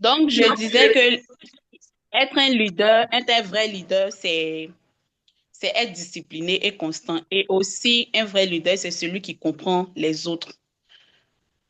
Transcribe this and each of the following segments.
Donc, je disais que être un vrai leader, c'est être discipliné et constant. Et aussi, un vrai leader, c'est celui qui comprend les autres.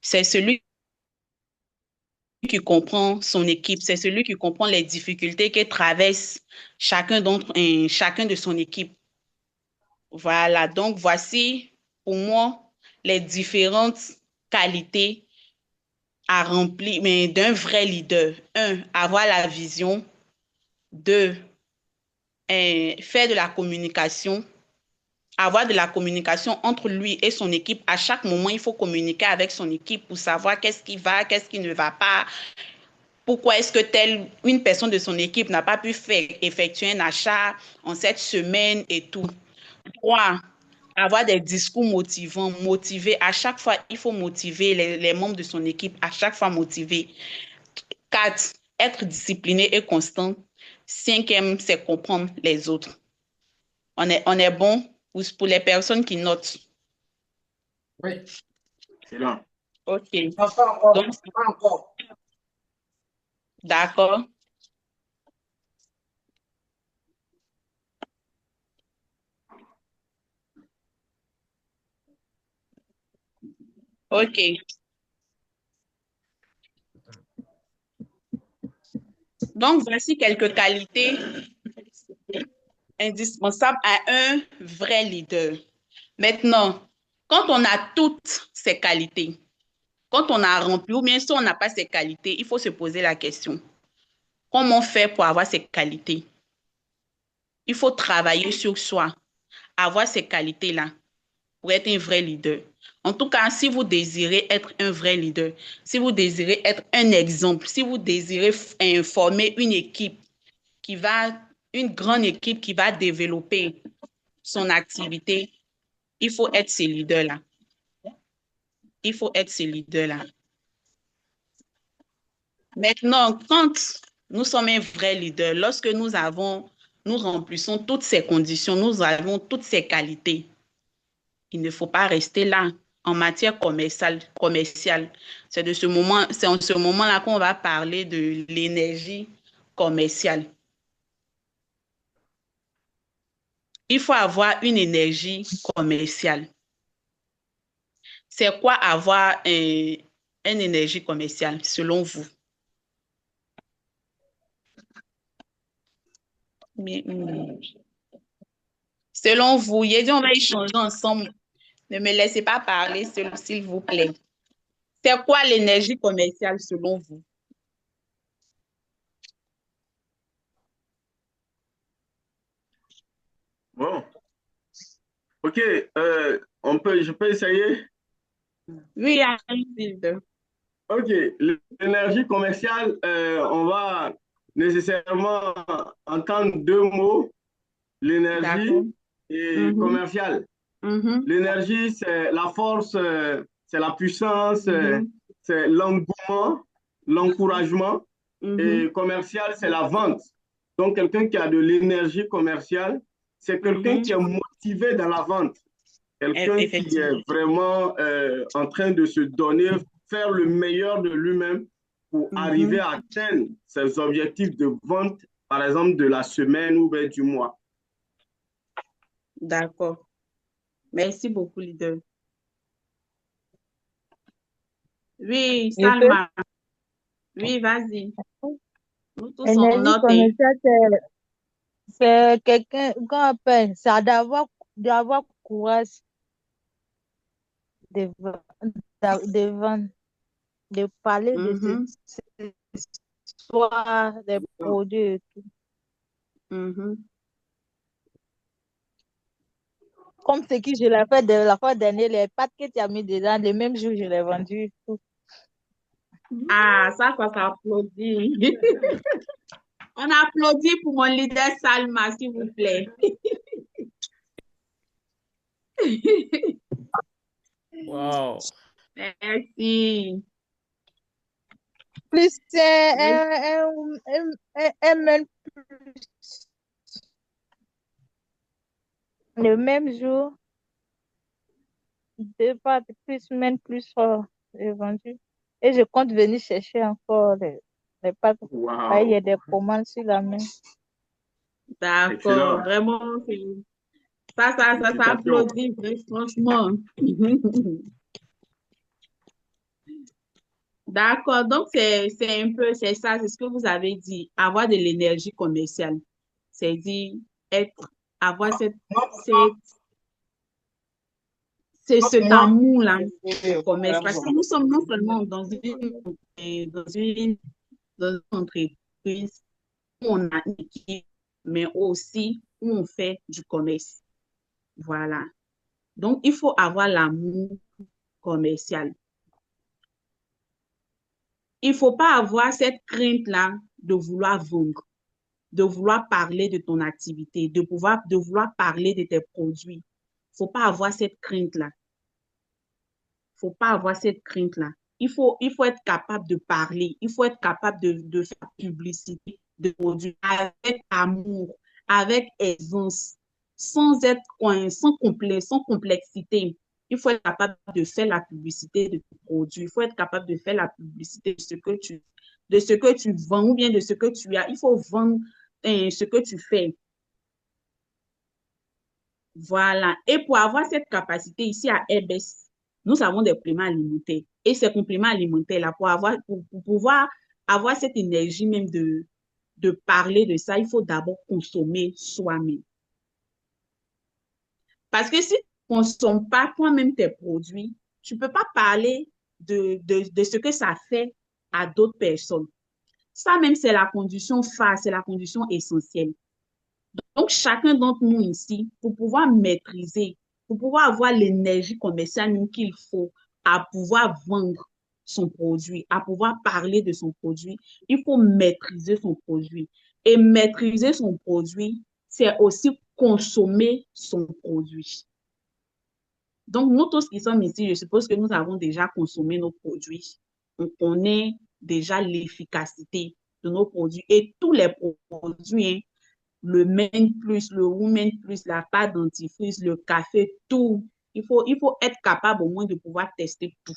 C'est celui qui comprend son équipe. C'est celui qui comprend les difficultés que traverse chacun de son équipe. Voilà. Donc, voici pour moi les différentes qualités à remplir, mais d'un vrai leader. Un, avoir la vision. Deux, faire de la communication, avoir de la communication entre lui et son équipe. À chaque moment, il faut communiquer avec son équipe pour savoir qu'est-ce qui va, qu'est-ce qui ne va pas, pourquoi est-ce que une personne de son équipe n'a pas pu effectuer un achat en cette semaine et tout. Trois, avoir des discours motivants, motiver. À chaque fois, il faut motiver les membres de son équipe, à chaque fois motiver. Quatre, être discipliné et constant. Cinquième, c'est comprendre les autres. On est bon pour les personnes qui notent. Oui, c'est là. OK. Pas encore, Donc, pas encore. d'accord. OK. Donc, voici quelques qualités indispensables à un vrai leader. Maintenant, quand on a toutes ces qualités, quand on a rempli, ou bien si on n'a pas ces qualités, il faut se poser la question, comment faire pour avoir ces qualités? Il faut travailler sur soi, avoir ces qualités-là pour être un vrai leader. En tout cas, si vous désirez être un vrai leader, si vous désirez être un exemple, si vous désirez former une équipe qui va, une grande équipe qui va développer son activité, il faut être ce leader-là. Il faut être ce leader-là. Maintenant, quand nous sommes un vrai leader, lorsque nous remplissons toutes ces conditions, nous avons toutes ces qualités, il ne faut pas rester là. En matière commerciale, c'est en ce moment-là qu'on va parler de l'énergie commerciale. Il faut avoir une énergie commerciale. C'est quoi avoir une énergie commerciale selon vous? Selon vous, il a dit on va échanger ensemble. Ne me laissez pas parler, s'il vous plaît. C'est quoi l'énergie commerciale selon vous? Bon, ok, je peux essayer. Oui, allez-y. Ok, l'énergie commerciale, on va nécessairement entendre deux mots, D'accord. l'énergie et Mhm, commerciale. mhm, L'énergie, c'est la force, c'est la puissance, mhm, c'est l'engouement, l'encouragement. mhm, Et commercial, c'est la vente. Donc, quelqu'un qui a de l'énergie commerciale, c'est quelqu'un mhm. qui est motivé dans la vente. Quelqu'un qui est Effectivement. vraiment en train de se donner, faire le meilleur de lui-même pour arriver Mhm. à atteindre ses objectifs de vente, par exemple, de la semaine ou bien du mois. D'accord. Merci beaucoup, leader. Oui, Je peux. Salma. Oui, vas-y. Nous tous on Énergie note. commerciale, c'est quelqu'un, qu'on appelle, ça d'avoir courage de, de vendre, de parler de Mhm, ses histoires, des produits et tout. mhm. Comme ce que je l'ai fait de la fois dernière, les pâtes que tu as mis dedans, le même jour, je l'ai vendu. Tout. Ah, ça s'applaudit. On applaudit pour mon leader Salma, s'il vous plaît. Wow. Merci. Plus, Merci. même le même jour, deux pâtes, plus, même plus, j'ai vendu. Et je compte venir chercher encore. Les pâtes, il y a Wow. des commandes sur la main. D'accord, Excellent. vraiment, ça Félicitations. s'applaudit, franchement. D'accord, donc c'est un peu, c'est ça, c'est ce que vous avez dit, avoir de l'énergie commerciale. C'est dire, être, avoir cet amour-là au commerce. Parce que nous sommes non seulement dans une entreprise où on a une équipe, mais aussi où on fait du commerce. Voilà. Donc, il faut avoir l'amour commercial. Il ne faut pas avoir cette crainte-là de vouloir vendre, de vouloir parler de ton activité, de vouloir parler de tes produits. Il ne faut pas avoir cette crainte-là. Faut pas avoir cette crainte-là. Il faut être capable de parler, il faut être capable de faire publicité de produits avec amour, avec aisance, sans complexité. Il faut être capable de faire la publicité de tes produits, il faut être capable de faire la publicité de ce que tu vends ou bien de ce que tu as. Il faut vendre ce que tu fais. Voilà. Et pour avoir cette capacité ici à Airbus, nous avons des compléments alimentaires. Et ces compléments alimentaires-là, pour pouvoir avoir cette énergie même de parler de ça, il faut d'abord consommer soi-même. Parce que si tu ne consommes pas toi-même tes produits, tu ne peux pas parler de ce que ça fait à d'autres personnes. Ça même, c'est la condition phare, c'est la condition essentielle. Donc, chacun d'entre nous ici, pour pouvoir avoir l'énergie commerciale même qu'il faut à pouvoir vendre son produit, à pouvoir parler de son produit, il faut maîtriser son produit. Et maîtriser son produit, c'est aussi consommer son produit. Donc, nous tous qui sommes ici, je suppose que nous avons déjà consommé nos produits. On connaît déjà l'efficacité de nos produits et tous les produits, hein, le Men Plus, le Women Plus, la pâte dentifrice, le café, tout. Il faut être capable au moins de pouvoir tester tout.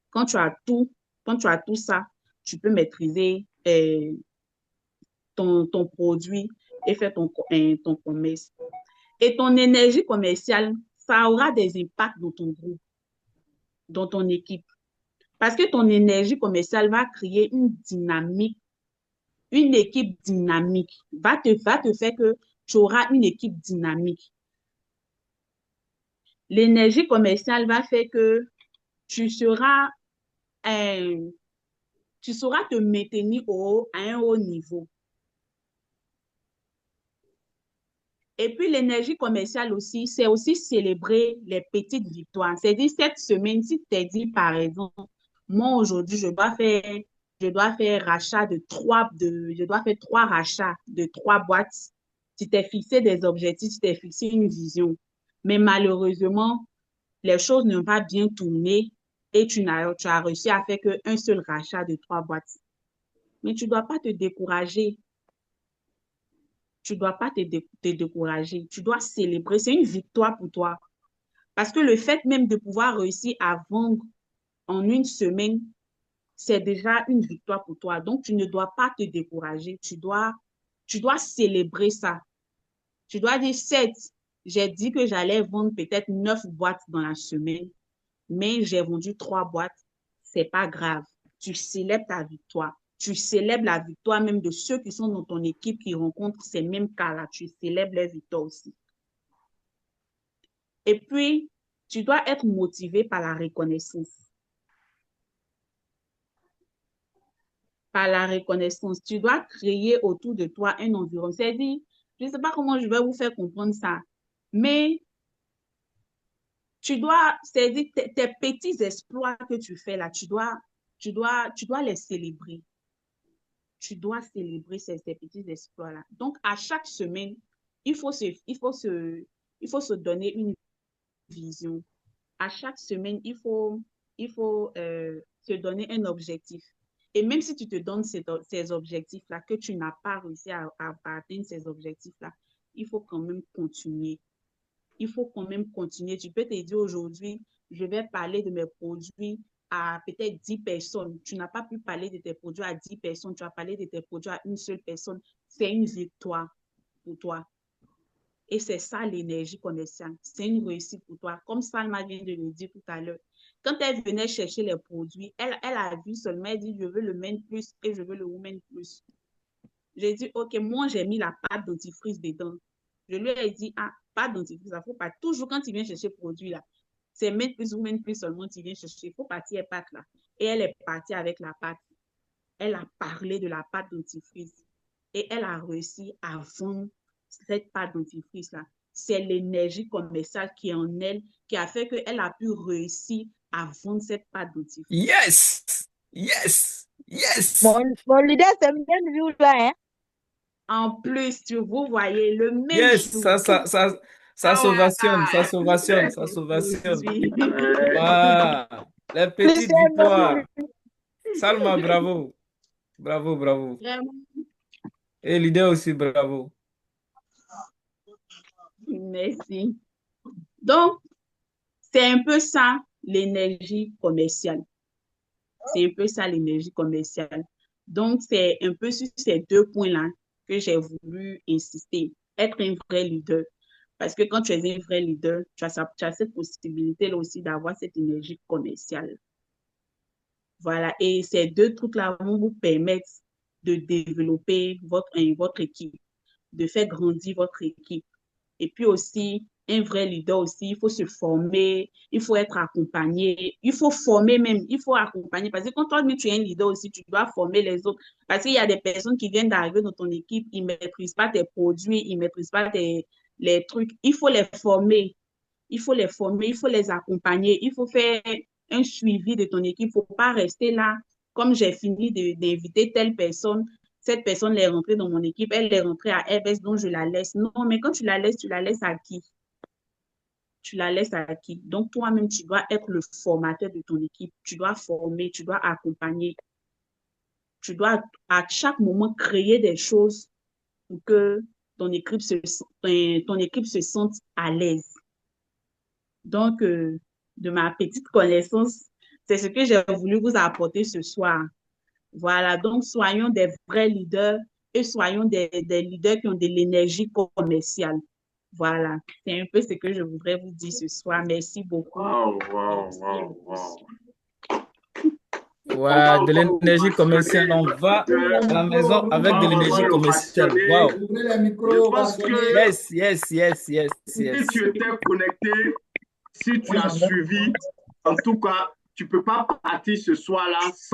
Quand tu as tout, quand tu as tout ça, tu peux maîtriser ton produit et faire ton commerce. Et ton énergie commerciale, ça aura des impacts dans ton groupe, dans ton équipe. Parce que ton énergie commerciale va créer une dynamique, une équipe dynamique, va te faire que tu auras une équipe dynamique. L'énergie commerciale va faire que tu seras, tu sauras te maintenir à un haut niveau. Et puis, l'énergie commerciale aussi, c'est aussi célébrer les petites victoires. C'est-à-dire, cette semaine, si tu t'es dit, par exemple, moi, aujourd'hui, je dois faire je dois faire 3 rachats de 3 boîtes. Tu t'es fixé des objectifs, tu t'es fixé une vision. Mais malheureusement, les choses n'ont pas bien tourné et tu as réussi à faire qu'un seul rachat de 3 boîtes. Mais tu ne dois pas te décourager. Tu ne dois pas te décourager. Tu dois célébrer. C'est une victoire pour toi. Parce que le fait même de pouvoir réussir à vendre en une semaine, c'est déjà une victoire pour toi. Donc, tu ne dois pas te décourager. Tu dois célébrer ça. Tu dois dire, certes, j'ai dit que j'allais vendre peut-être 9 boîtes dans la semaine, mais j'ai vendu 3 boîtes. C'est pas grave. Tu célèbres ta victoire. Tu célèbres la victoire même de ceux qui sont dans ton équipe qui rencontrent ces mêmes cas-là. Tu célèbres leur victoire aussi. Et puis, tu dois être motivé par la reconnaissance. Par la reconnaissance, tu dois créer autour de toi un environnement. C'est-à-dire, je ne sais pas comment je vais vous faire comprendre ça, mais c'est-à-dire, tes petits exploits que tu fais là, tu dois les célébrer. Tu dois célébrer ces petits exploits-là. Donc, à chaque semaine, il faut se donner une vision. À chaque semaine, il faut se donner un objectif. Et même si tu te donnes ces objectifs-là, que tu n'as pas réussi à atteindre ces objectifs-là, il faut quand même continuer. Il faut quand même continuer. Tu peux te dire aujourd'hui, je vais parler de mes produits à peut-être 10 personnes. Tu n'as pas pu parler de tes produits à 10 personnes, tu as parlé de tes produits à une seule personne. C'est une victoire pour toi. Et c'est ça l'énergie commerciale. C'est une réussite pour toi. Comme Salma vient de le dire tout à l'heure. Quand elle venait chercher les produits, elle a vu seulement, elle dit, je veux le Men Plus et je veux le Women Plus. J'ai dit, OK, moi, j'ai mis la pâte dentifrice dedans. Je lui ai dit, ah, pâte dentifrice, il ne faut pas. Toujours quand tu viens chercher le produit, là, c'est Men Plus, Women Plus seulement tu viens chercher. Il faut partir avec pâte, là. Et elle est partie avec la pâte. Elle a parlé de la pâte dentifrice. Et elle a réussi à vendre cette pâte dentifrice-là. C'est l'énergie commerciale qui est en elle, qui a fait qu'elle a pu réussir à vendre cette pâte dentifrice. Yes! Yes! Yes! Mon leader, c'est le même jour là, hein. En plus, vous voyez, le même Yes! jour. Ça sauvationne, ça sauvationne, ça sauvationne. Wow! Les petites Plusieurs victoires. jours. Salma, bravo. Bravo, bravo. Vraiment, Et leader aussi, bravo. merci. Donc, c'est un peu ça l'énergie commerciale. C'est un peu ça l'énergie commerciale. Donc, c'est un peu sur ces deux points-là que j'ai voulu insister. Être un vrai leader. Parce que quand tu es un vrai leader, tu as cette possibilité-là aussi d'avoir cette énergie commerciale. Voilà. Et ces deux trucs-là vont vous permettre de développer votre équipe, de faire grandir votre équipe. Et puis aussi, un vrai leader aussi, il faut se former, il faut être accompagné, il faut former même, il faut accompagner. Parce que quand toi, tu es un leader aussi, tu dois former les autres. Parce qu'il y a des personnes qui viennent d'arriver dans ton équipe, ils ne maîtrisent pas tes produits, ils ne maîtrisent pas les trucs. Il faut les former, il faut les former, il faut les accompagner, il faut faire un suivi de ton équipe. Il ne faut pas rester là, comme j'ai fini d'inviter telle personne, cette personne est rentrée dans mon équipe, elle est rentrée à RS, donc je la laisse. Non, mais quand tu la laisses à qui? Tu la laisses à qui? Donc, toi-même, tu dois être le formateur de ton équipe. Tu dois former, tu dois accompagner. Tu dois à chaque moment créer des choses pour que ton équipe se sente à l'aise. Donc, de ma petite connaissance, c'est ce que j'ai voulu vous apporter ce soir. Voilà, donc soyons des vrais leaders et soyons des leaders qui ont de l'énergie commerciale. Voilà, c'est un peu ce que je voudrais vous dire ce soir. Merci beaucoup. Wow, wow, Merci à wow, tous. wow. Ouais, de l'énergie commerciale. On va à la maison avec de l'énergie commerciale. Wow. Je pense que Yes, yes, yes, yes, si yes. tu étais connecté, si tu as suivi, en tout cas, tu ne peux pas partir ce soir-là sans